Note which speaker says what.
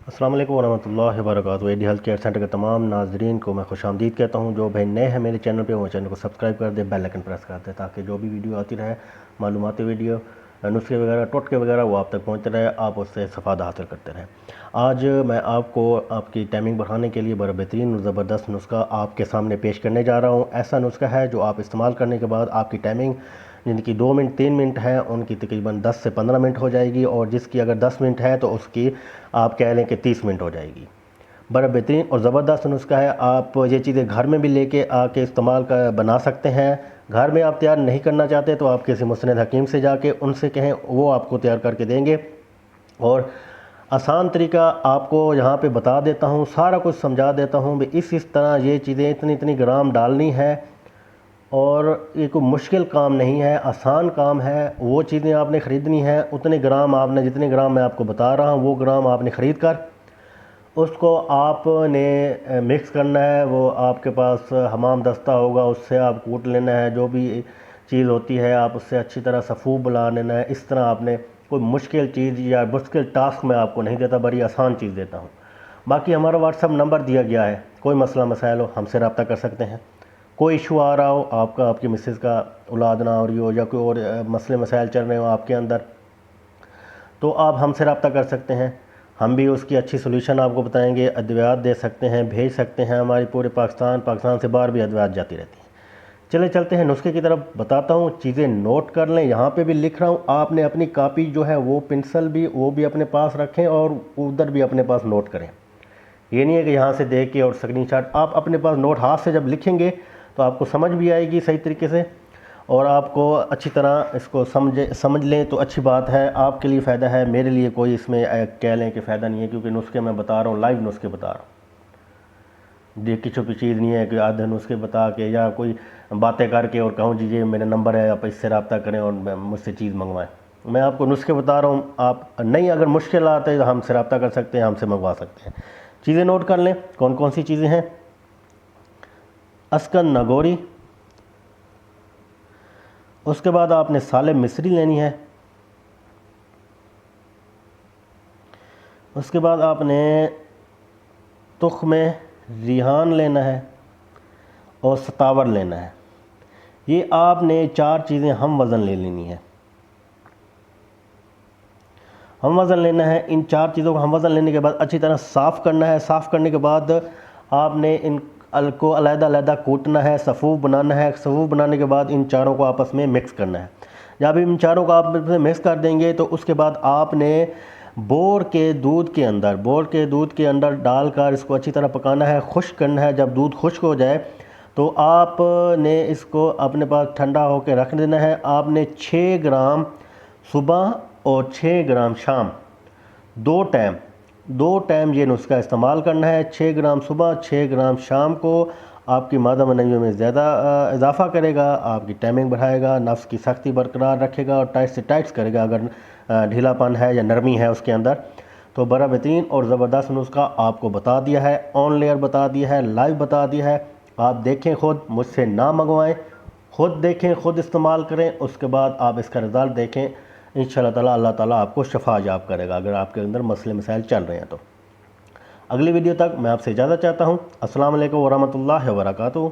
Speaker 1: अस्सलाम वालेकुम वरहमतुल्लाहि वबरकातुहू। एडी हेल्थ केयर सेंटर के तमाम नाजरीन को मैं खुशामदीद कहता हूँ। जो भाई नए हैं मेरे चैनल पे वो चैनल को सब्सक्राइब कर दे, बेल आइकन प्रेस कर दे ताकि जो भी वीडियो आती रहे, मालूमाती वीडियो, नुस्खे वगैरह, टोटके वगैरह, वो आप तक पहुँचते रहे, आप उससे इस्तेफादा हासिल करते रहें। आज मैं आपको आपकी टाइमिंग बढ़ाने के लिए बड़ा बेहतरीन और ज़बरदस्त नुस्खा आपके सामने पेश करने जा रहा हूँ। ऐसा नुस्खा है जो आप इस्तेमाल करने के बाद आपकी टाइमिंग जिनकी 2 मिनट 3 मिनट है उनकी तकरीबन 10 से 15 मिनट हो जाएगी, और जिसकी अगर 10 मिनट है तो उसकी आप कह लें कि 30 मिनट हो जाएगी। बड़ा बेहतरीन और ज़बरदस्त नुस्खा है। आप ये चीज़ें घर में भी लेके आके इस्तेमाल कर बना सकते हैं। घर में आप तैयार नहीं करना चाहते तो आप किसी मुस्नद हकीम से जाके उनसे कहें, वो आपको तैयार करके देंगे। और आसान तरीका आपको यहाँ पे बता देता हूँ, सारा कुछ समझा देता हूँ भी इस तरह ये चीज़ें इतनी इतनी ग्राम डालनी है, और ये कोई मुश्किल काम नहीं है, आसान काम है। वो चीज़ें आपने ख़रीदनी है, उतने ग्राम आपने, जितने ग्राम मैं आपको बता रहा हूँ वो ग्राम आपने ख़रीद कर उसको आपने मिक्स करना है। वो आपके पास हमाम दस्ता होगा, उससे आप कूट लेना है। जो भी चीज़ होती है आप उससे अच्छी तरह सफ़ूफ बुला लेना है। इस तरह आपने, कोई मुश्किल चीज़ या मुश्किल टास्क मैं आपको नहीं देता, बड़ी आसान चीज़ देता हूँ। बाकी हमारा व्हाट्सअप नंबर दिया गया है, कोई मसला मसाइल हो हमसे रब्ता कर सकते हैं। कोई इशू आ रहा हो आपका, आपकी मिसेज़ का औलाद ना हो रही हो, या कोई और मसले मसाइल चल रहे हो आपके अंदर, तो आप हमसे रब्ता कर सकते हैं। हम भी उसकी अच्छी सोल्यूशन आपको बताएंगे, अद्वियात दे सकते हैं, भेज सकते हैं। हमारी पूरे पाकिस्तान से बाहर भी अद्वियात जाती रहती हैं। चले चलते हैं नुस्खे की तरफ, बताता हूँ। चीज़ें नोट कर लें, यहाँ पे भी लिख रहा हूँ। आपने अपनी कापी जो है वो पेंसिल भी वो भी अपने पास रखें, और उधर भी अपने पास नोट करें। ये नहीं है कि यहाँ से देख के और स्क्रीनशॉट, आप अपने पास नोट हाथ से जब लिखेंगे तो आपको समझ भी आएगी सही तरीके से, और आपको अच्छी तरह इसको समझ लें तो अच्छी बात है, आपके लिए फ़ायदा है। मेरे लिए कोई इसमें कह लें कि फ़ायदा नहीं है, क्योंकि नुस्खे मैं बता रहा हूँ, लाइव नुस्खे बता रहा हूँ। देखी छुपी चीज़ नहीं है कि आधे नुस्खे बता के या कोई बातें करके और कहूँ जी ये मेरा नंबर है, आप इससे रब्ता करें और मुझसे चीज़ मंगवाएं। मैं आपको नुस्खे बता रहा हूँ, आप नहीं, अगर मुश्किल आते हैं तो हमसे रब्ता कर सकते हैं, हमसे मंगवा सकते हैं। चीज़ें नोट कर लें, कौन कौन सी चीज़ें हैं। अस्कन नागौरी, उसके बाद आपने साले मिस्री लेनी है, उसके बाद आपने तुख्मे रिहान लेना है और सतावर लेना है। ये आपने 4 चीज़ें हम वज़न ले लेनी है। हम वज़न लेना है, इन 4 चीज़ों को हम वज़न लेने के बाद अच्छी तरह साफ़ करना है। साफ़ करने के बाद आपने इन को अलग-अलग कूटना है, सफ़ूफ बनाना है। सफ़ूफ बनाने के बाद इन चारों को आपस में मिक्स करना है। जब इन चारों को आप मिक्स कर देंगे तो उसके बाद आपने बोर के दूध के अंदर डालकर इसको अच्छी तरह पकाना है, खुश्क करना है। जब दूध खुश्क हो जाए तो आपने इसको अपने पास ठंडा होकर रख देना है। आपने 6 ग्राम सुबह और 6 ग्राम शाम, दो टाइम ये नुस्खा इस्तेमाल करना है। 6 ग्राम सुबह, 6 ग्राम शाम को आपकी मादा मनवी में ज़्यादा इजाफ़ा करेगा, आपकी टाइमिंग बढ़ाएगा, नफ्स की सख्ती बरकरार रखेगा और टाइट से टाइट करेगा। अगर ढीलापन है या नरमी है उसके अंदर, तो बड़ा बेहतरीन और ज़बरदस्त नुस्खा आपको बता दिया है, ऑन लेयर बता दिया है, लाइव बता दिया है। आप देखें खुद, मुझसे ना मंगवाएं, खुद देखें, खुद इस्तेमाल करें, उसके बाद आप इसका रिज़ल्ट देखें। इंशाअल्लाह ताला अल्लाह ताला आपको शफा याब करेगा अगर आपके अंदर मसले मसाइल चल रहे हैं तो। अगली वीडियो तक मैं आपसे इजाज़त चाहता हूँ। अस्सलाम वालेकुम वरहमतुल्लाहि वबरकातुहू।